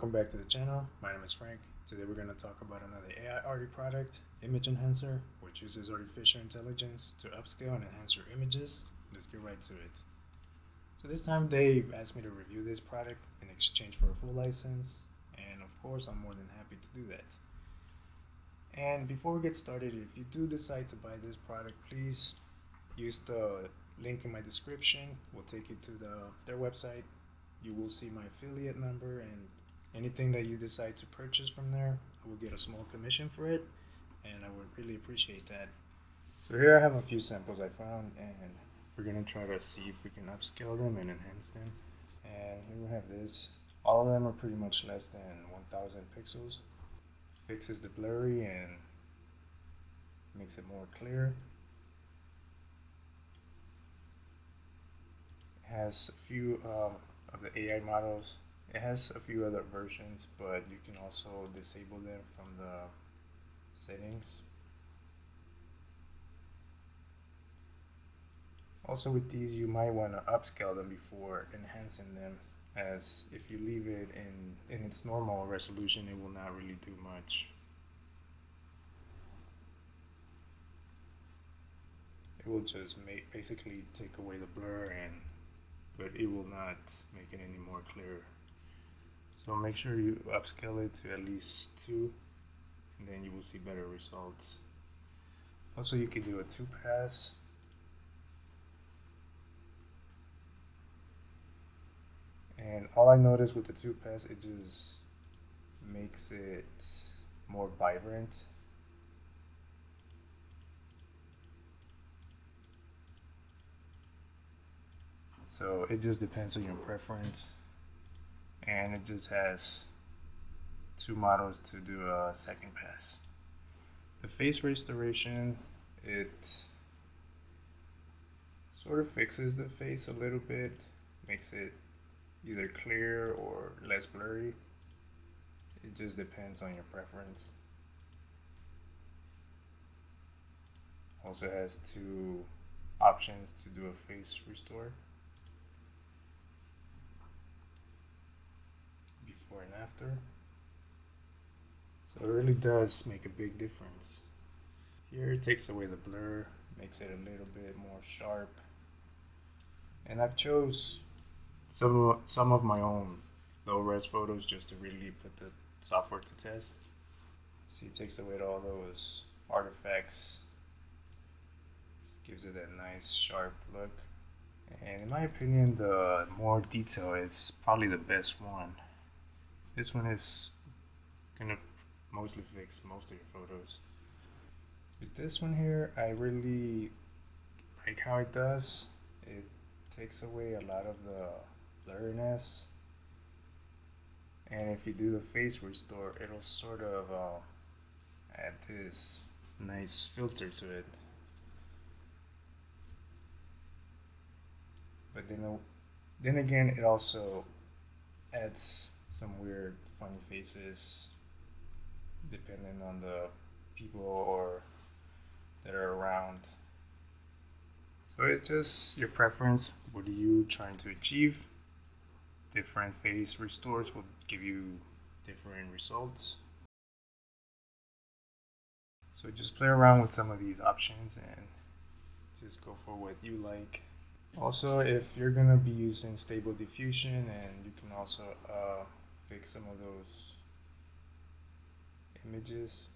welcome back to the channel. My name is Frank. Today we're going to talk about another Aiarty product, Image Enhancer, which uses artificial intelligence to upscale and enhance your images. Let's get right to it. So this time they've asked me to review this product in exchange for a full license, and of course I'm more than happy to do that. And before we get started, if you do decide to buy this product, please use the link in my description. We'll take you to their website. You will see my affiliate number, and anything that you decide to purchase from there, I will get a small commission for it, and I would really appreciate that. So here I have a few samples I found, and we're gonna try to see if we can upscale them and enhance them. And here we have this. All of them are pretty much less than 1000 pixels. Fixes the blurry and makes it more clear. It has a few of the AI models. It has a few other versions, but you can also disable them from the settings. Also with these, you might want to upscale them before enhancing them, as if you leave it in its normal resolution, it will not really do much. It will just basically take away the blur, but it will not make it any more clear. So make sure you upscale it to at least 2, and then you will see better results. Also, you can do a 2-pass. And all I noticed with the 2-pass, it just makes it more vibrant. So it just depends on your preference, and it just has 2 models to do a second pass. The face restoration, it sort of fixes the face a little bit, makes it either clear or less blurry. It just depends on your preference. Also has 2 options to do a face restore, before and after. So it really does make a big difference. Here it takes away the blur, makes it a little bit more sharp. And I've chose some of my own low-res photos just to really put the software to test. See, it takes away all those artifacts, gives it that nice sharp look. And in my opinion, the more detail is probably the best one. This one is gonna mostly fix most of your photos. With this one here, I really like how it does. It takes away a lot of the blurriness. And if you do the face restore, it'll sort of add this nice filter to it. But then again, it also adds some weird funny faces depending on the people or that are around. So it's just your preference. What are you trying to achieve? Different face restores will give you different results. So just play around with some of these options and just go for what you like. Also, if you're gonna be using stable diffusion, and you can also fix some of those images,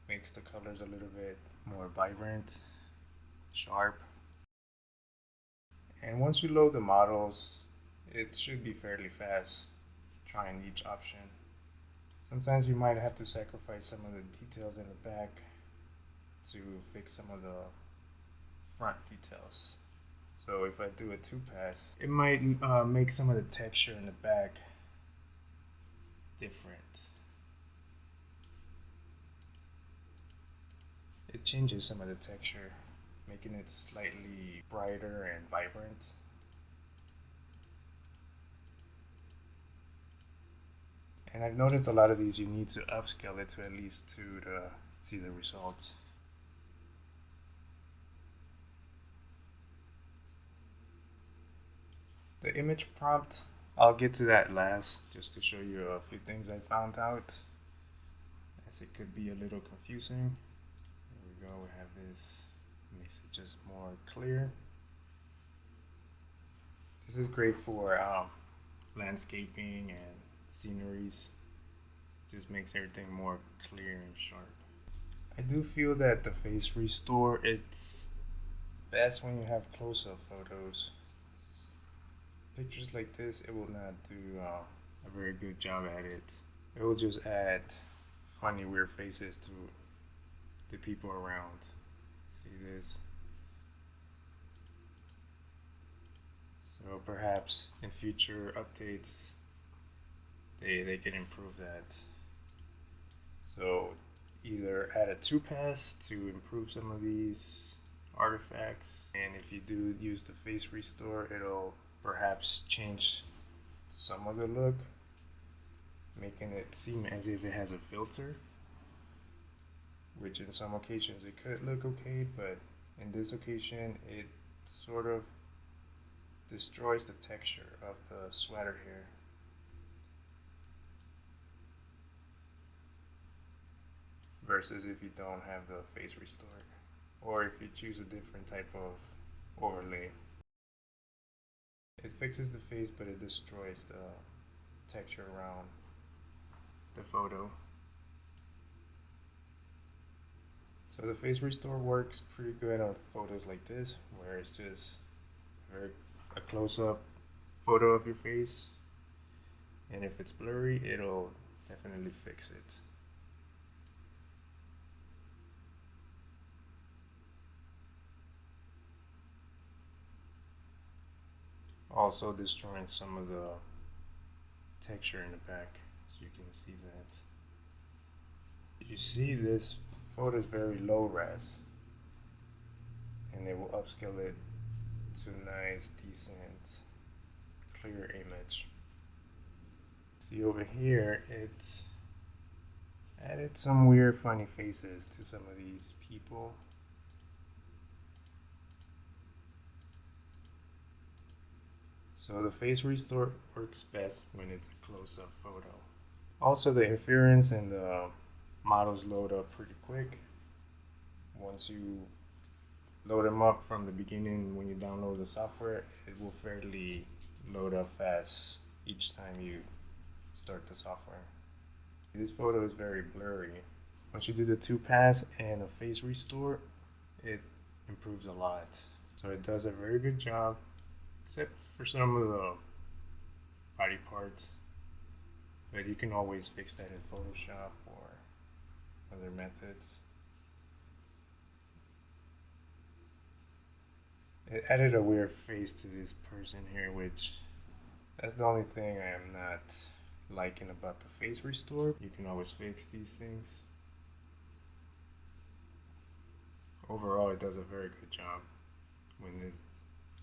makes the colors a little bit more vibrant, sharp. And once you load the models, it should be fairly fast trying each option. Sometimes you might have to sacrifice some of the details in the back to fix some of the front details. So if I do a 2-pass, it might make some of the texture in the back different. It changes some of the texture, making it slightly brighter and vibrant. And I've noticed a lot of these you need to upscale it to at least 2 to see the results. The image prompt I'll get to that last, just to show you a few things I found out, as it could be a little confusing. Here we go, we have this, makes it just more clear. This is great for landscaping and sceneries. Just makes everything more clear and sharp. I do feel that the face restore, it's best when you have close-up photos. Pictures like this, it will not do a very good job at it. It will just add funny, weird faces to the people around. See this? So perhaps in future updates, they can improve that. So either add a 2-pass to improve some of these artifacts, and if you do use the face restore, it'll perhaps change some of the look, making it seem as if it has a filter, which in some occasions it could look okay, but in this occasion it sort of destroys the texture of the sweater here. Versus if you don't have the face restore, or if you choose a different type of overlay. It fixes the face, but it destroys the texture around the photo. So the face restore works pretty good on photos like this, where it's just a close-up photo of your face, and if it's blurry, it'll definitely fix it. Also destroying some of the texture in the back, so you can see that. You see this photo is very low res, and it will upscale it to a nice, decent, clear image. See over here, it added some weird funny faces to some of these people. So the face restore works best when it's a close-up photo. Also, the inference and the models load up pretty quick. Once you load them up from the beginning, when you download the software, it will fairly load up fast each time you start the software. This photo is very blurry. Once you do the 2-pass and a face restore, it improves a lot. So it does a very good job, except for some of the body parts, but you can always fix that in Photoshop or other methods. It added a weird face to this person here, which that's the only thing I am not liking about the face restore. You can always fix these things. Overall, it does a very good job when there's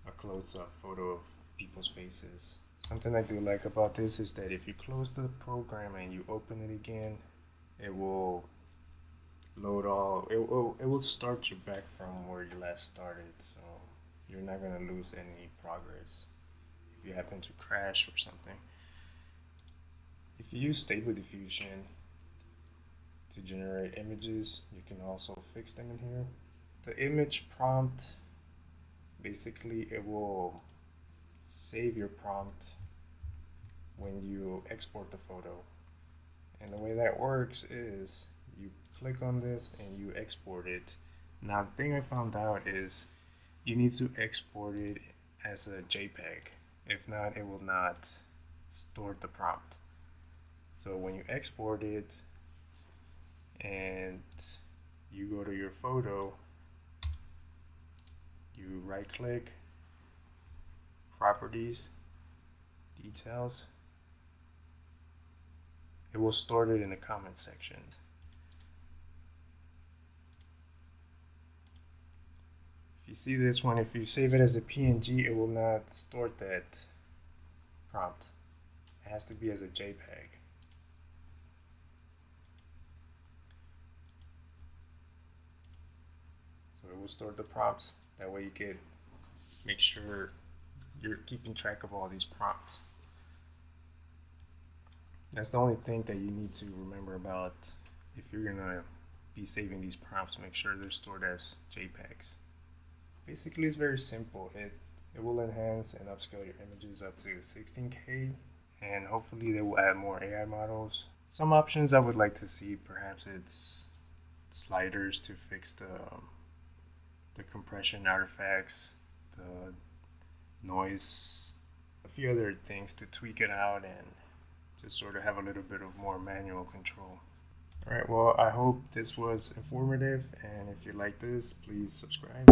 a close-up photo of people's faces. Something I do like about this is that if you close the program and you open it again, it will load it will start you back from where you last started, so you're not going to lose any progress if you happen to crash or something. If you use Stable Diffusion to generate images, you can also fix them in here. The image prompt, basically it will save your prompt when you export the photo. And the way that works is you click on this and you export it. Now the thing I found out is you need to export it as a JPEG. If not, it will not store the prompt. So when you export it and you go to your photo, you right click, properties, details, it will store it in the comment section. If you see this one, if you save it as a PNG, it will not store that prompt. It has to be as a JPEG. So it will store the prompts. That way you can make sure you're keeping track of all these prompts. That's the only thing that you need to remember about if you're gonna be saving these prompts. Make sure they're stored as JPEGs. Basically, it's very simple. It will enhance and upscale your images up to 16K, and hopefully they will add more AI models. Some options I would like to see, perhaps it's sliders to fix the compression artifacts, the noise, a few other things to tweak it out and to sort of have a little bit of more manual control. Alright, well, I hope this was informative, and if you like this, please subscribe.